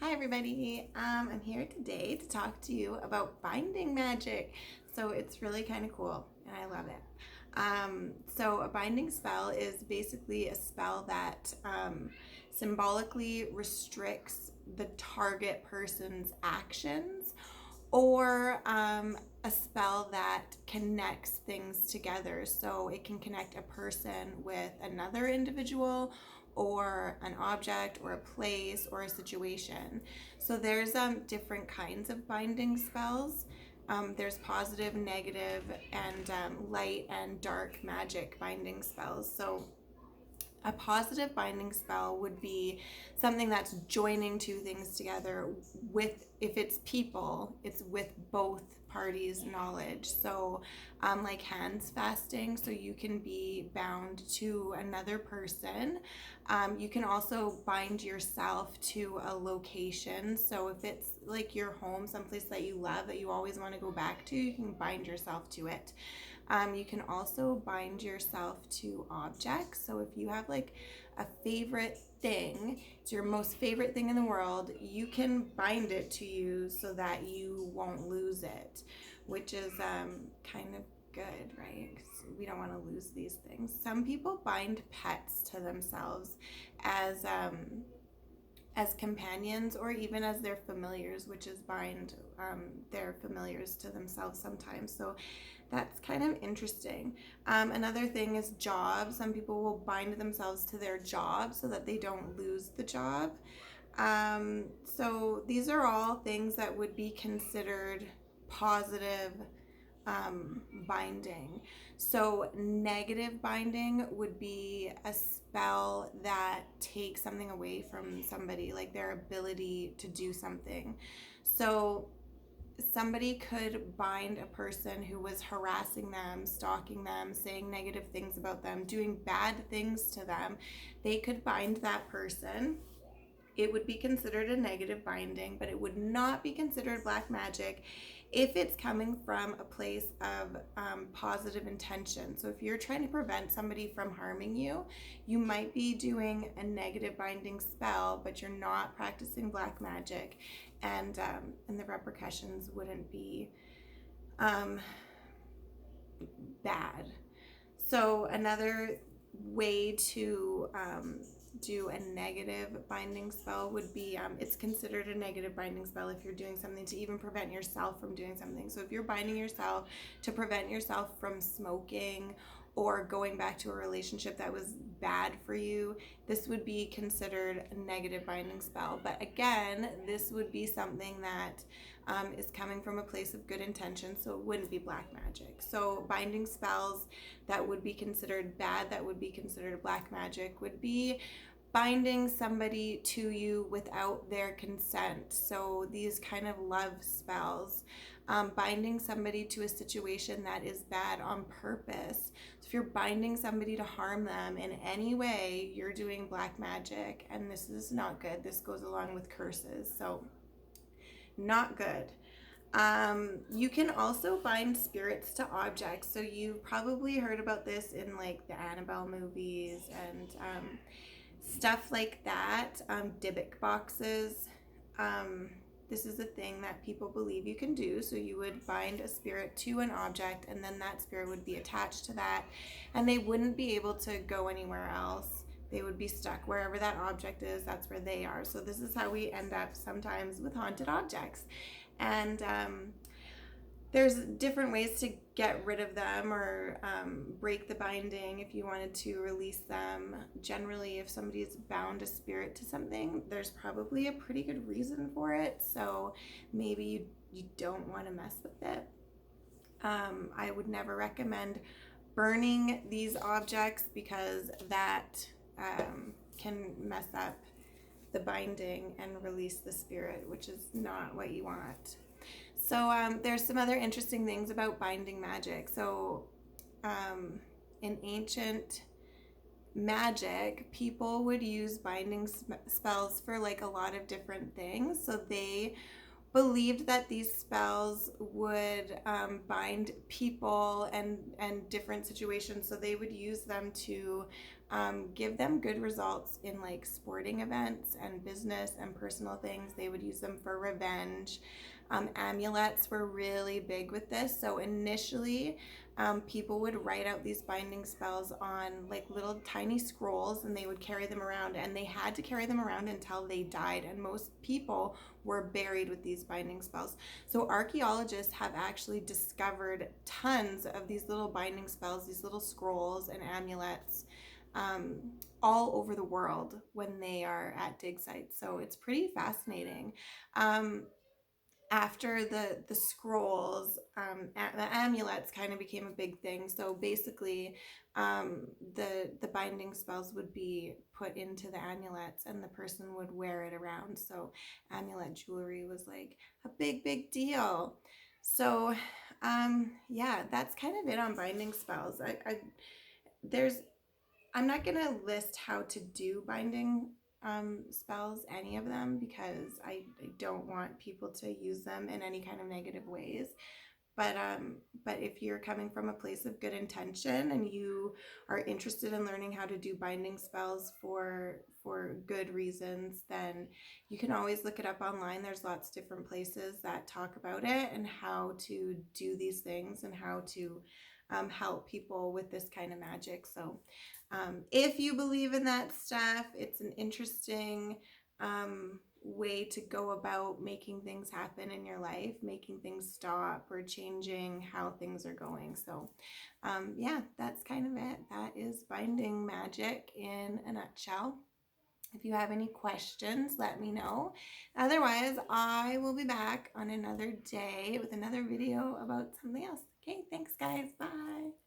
Hi everybody, I'm here today to talk to you about binding magic. So it's really kind of cool and I love it. So a binding spell is basically a spell that symbolically restricts the target person's actions, or a spell that connects things together. So it can connect a person with another individual or an object or a place or a situation. So there's different kinds of binding spells. There's positive, negative, and light and dark magic binding spells. So a positive binding spell would be something that's joining two things together with, if it's people, it's with both parties' knowledge. So, like hands fasting, so you can be bound to another person. You can also bind yourself to a location. So, if it's like your home, someplace that you love, that you always want to go back to, you can bind yourself to it. You can also bind yourself to objects. So if you have like a favorite thing, it's your most favorite thing in the world, you can bind it to you so that you won't lose it, which is kind of good, right? 'Cause we don't want to lose these things. Some people bind pets to themselves as companions, or even as their familiars, which is bind their familiars to themselves sometimes. So that's kind of interesting. Another thing is jobs. Some people will bind themselves to their job so that they don't lose the job. So these are all things that would be considered positive binding. So negative binding would be a spell that takes something away from somebody, like their ability to do something. So somebody could bind a person who was harassing them, stalking them, saying negative things about them, doing bad things to them. They could bind that person. It would be considered a negative binding, but it would not be considered black magic if it's coming from a place of positive intention. So if you're trying to prevent somebody from harming you, you might be doing a negative binding spell, but you're not practicing black magic, and the repercussions wouldn't be bad. So another way to do a negative binding spell would be, it's considered a negative binding spell if you're doing something to even prevent yourself from doing something. So if you're binding yourself to prevent yourself from smoking or going back to a relationship that was bad for you, this would be considered a negative binding spell. But again, this would be something that is coming from a place of good intention, so it wouldn't be black magic. So binding spells that would be considered bad, that would be considered black magic, would be binding somebody to you without their consent. So these kind of love spells, binding somebody to a situation that is bad on purpose. So if you're binding somebody to harm them in any way, you're doing black magic, and this is not good. This goes along with curses, so not good. You can also bind spirits to objects. So you've probably heard about this in like the Annabelle movies and stuff like that. Dybbuk boxes. This is a thing that people believe you can do. So you would bind a spirit to an object, and then that spirit would be attached to that, and they wouldn't be able to go anywhere else. They would be stuck wherever that object is. That's where they are. So this is how we end up sometimes with haunted objects. And there's different ways to get rid of them, or break the binding if you wanted to release them. Generally, if somebody's bound a spirit to something, there's probably a pretty good reason for it. So maybe you don't want to mess with it. I would never recommend burning these objects, because that can mess up the binding and release the spirit, which is not what you want. So there's some other interesting things about binding magic. So in ancient magic, people would use binding spells for like a lot of different things. So they believed that these spells would bind people and different situations. So they would use them to give them good results in like sporting events and business and personal things. They would use them for revenge. Amulets were really big with this. So initially, people would write out these binding spells on like little tiny scrolls, and they would carry them around, and they had to carry them around until they died. And most people were buried with these binding spells. So archaeologists have actually discovered tons of these little binding spells, these little scrolls and amulets, all over the world when they are at dig sites. So it's pretty fascinating. After the scrolls, the amulets kind of became a big thing. So basically, the binding spells would be put into the amulets, and the person would wear it around. So amulet jewelry was like a big deal. So yeah, that's kind of it on binding spells. There's I'm not gonna list how to do binding spells, any of them, because I don't want people to use them in any kind of negative ways. But if you're coming from a place of good intention and you are interested in learning how to do binding spells for good reasons, then you can always look it up online. There's lots of different places that talk about it and how to do these things and how to help people with this kind of magic. So if you believe in that stuff, it's an interesting way to go about making things happen in your life, making things stop or changing how things are going. So yeah, that's kind of it. That is binding magic in a nutshell. If you have any questions, let me know. Otherwise, I will be back on another day with another video about something else. Okay, thanks guys. Bye.